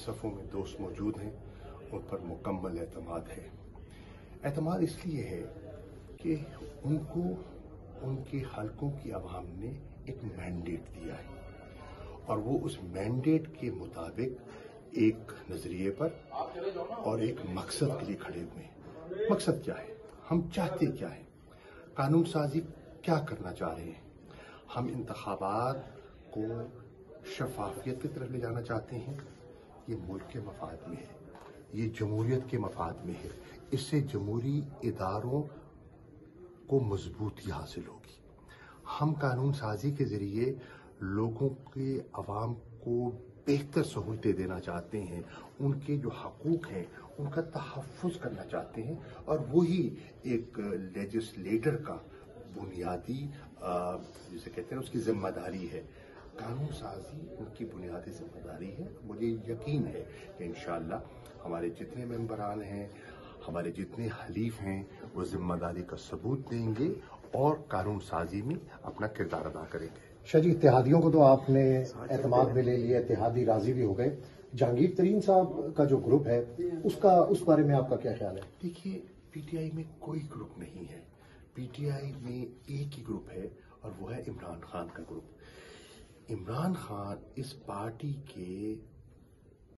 सफ़ों में दोस्त मौजूद हैं, उन पर मुकम्मल एतमाद है। एतमाद इसलिए है कि उनको उनके हलकों की आवाम ने एक मैंडेट दिया है और वो उस मैंडेट के मुताबिक एक नज़रिए पर और एक मकसद के लिए खड़े हुए हैं। मकसद क्या है? हम चाहते क्या है? कानून साजी क्या करना चाह रहे हैं? हम इंतखाबात को शफाफियत की तरफ ले जाना चाहते हैं। ये मुल्क के मफाद में है, ये जमहूरियत के मफाद में है। इससे जमहूरी इदारों को मजबूती हासिल होगी। हम कानून साजी के ज़रिए लोगों के अवाम को बेहतर सहूलतें देना चाहते हैं, उनके जो हकूक़ हैं उनका तहफ़्फ़ुज़ करना चाहते हैं, और वही एक लेजिस्लेटर का बुनियादी जिसे कहते हैं उसकी ज़िम्मेदारी है। कानून साजी उनकी बुनियादी ज़िम्मेदारी है। मुझे यकीन है कि इंशाअल्लाह हमारे जितने मेंबरान हैं, हमारे जितने हलीफ हैं, वो ज़िम्मेदारी का सबूत देंगे और कानून साजी में अपना किरदार अदा करेंगे। शाह जी, इत्तेहादियों को तो आपने एतमाद में ले लिया, इत्तेहादी राजी भी हो गए। जहांगीर तरीन साहब का जो ग्रुप है उस बारे में आपका क्या ख्याल है? देखिए, पीटीआई में कोई ग्रुप नहीं है। पीटीआई में एक ही ग्रुप है और वो है इमरान खान का ग्रुप। इमरान खान इस पार्टी के